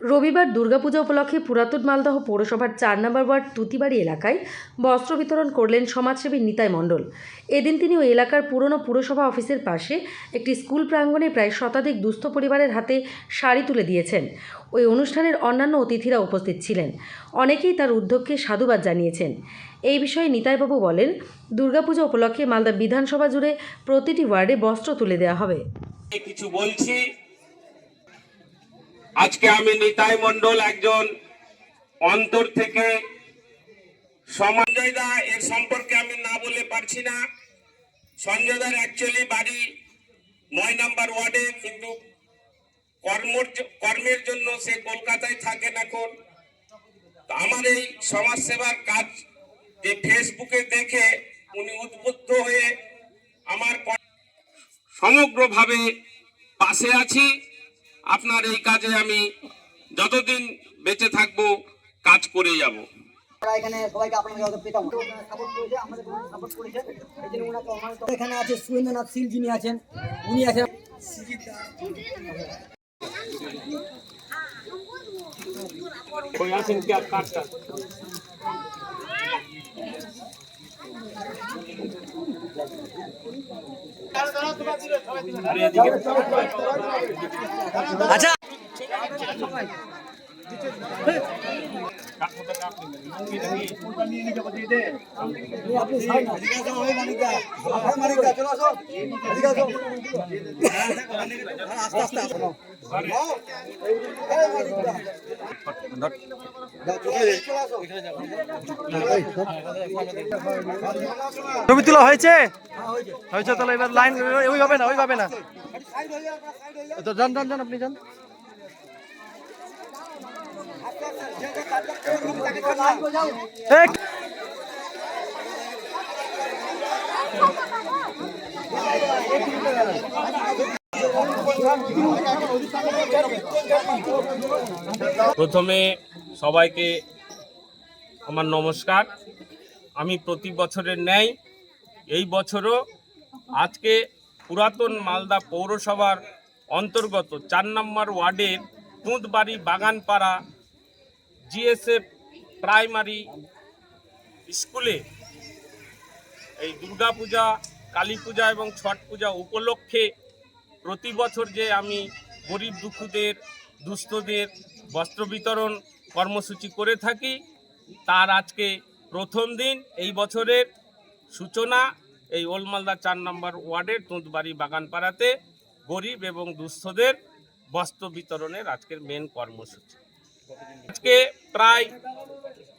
রবিবার দুর্গাপূজা উপলক্ষে পুরাতন মালদহ পৌরসভার ৪ নম্বর ওয়ার্ড তুতিবাড়ি এলাকায় বস্ত্র বিতরণ করলেন সমাজসেবী নিতাই মণ্ডল। এদিন তিনি ওই এলাকার পুরনো পুরসভা অফিসের পাশে একটি স্কুল প্রাঙ্গণে প্রায় শতাধিক দুস্থ পরিবারের হাতে শাড়ি তুলে দিয়েছেন। ওই অনুষ্ঠানের অন্যান্য অতিথিরা উপস্থিত ছিলেন। অনেকেই তার উদ্যোগকে সাধুবাদ জানিয়েছেন। এই বিষয়ে নিতাইবাবু বলেন, দুর্গাপূজা উপলক্ষে মালদা বিধানসভা জুড়ে প্রতিটি ওয়ার্ডে বস্ত্র তুলে দেওয়া হবে। কিছু বলছি, আজকে আমি নিতাই মণ্ডল একজন অন্তর থেকে সঞ্জয় দা এর সম্পর্কে আমি না বলে পারছি না। সঞ্জয় দার অ্যাকচুয়ালি বাড়ি ৯ নম্বর ওয়ার্ডে, কিন্তু কর্মের জন্য সে কলকাতায় থাকেন এখন। আমার এই সমাজ সেবার কাজ যে ফেসবুকে দেখে উনি উদ্বুদ্ধ হয়ে আমার সমগ্রভাবে পাশে আছি। আপনার এই কাজে আমি যতদিন বেঁচে থাকবো কাজ করে যাব। এখানে সবাইকে আপনাদের পেতাম সাপোর্ট করেছে, আমাদের সাপোর্ট করেছে। এই জন্য ওনাকে এখানে আছে সুরেন্দ্রনাথ সিল, যিনি আছেন, উনি আছেন कोई आसिन क्या काटता আচ্ছা ছবি তোলা হয়েছে হয়েছে তাহলে এবার লাইন ওইভাবে না তো যান আপনি যান। প্রথমে সবাইকে আমার নমস্কার। আমি প্রতি বছরের ন্যায় এই বছরও আজকে পুরাতন মালদা পৌরসভার অন্তর্গত ৪ নম্বর ওয়ার্ডের তুঁতবাড়ি বাগানপাড়া জিএসএফ প্রাইমারি স্কুলে এই দুর্গাপূজা, কালী পূজা এবং ছট পূজা উপলক্ষে প্রতি বছর যে আমি গরিব দুঃখীদের, দুস্থদের বস্ত্র বিতরণ কর্মসূচি করে থাকি, তার আজকে প্রথম দিন। এই বছরের সূচনা এই ওল্ড মালদা ৪ নম্বর ওয়ার্ডের তুঁতবাড়ি বাগানপাড়াতে গরিব এবং দুস্থদের বস্ত্র বিতরণের আজকের মেন কর্মসূচি। আজকে প্রায়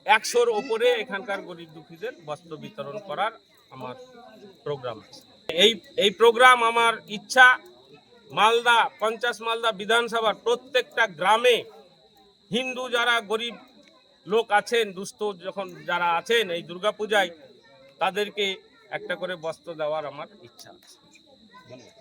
১০০-র ওপরে এখানকার গরিব দুঃখীদের বস্ত্র বিতরণ করার আমার প্রোগ্রাম আছে। এই প্রোগ্রাম আমার ইচ্ছা মালদা ৫০ মালদা বিধানসভার প্রত্যেকটা গ্রামে হিন্দু যারা গরিব লোক আছেন, দুস্থ যখন যারা আছেন, এই দুর্গাপূজায় তাদেরকে একটা করে বস্ত্র দেওয়ার আমার ইচ্ছা আছে। ধন্যবাদ।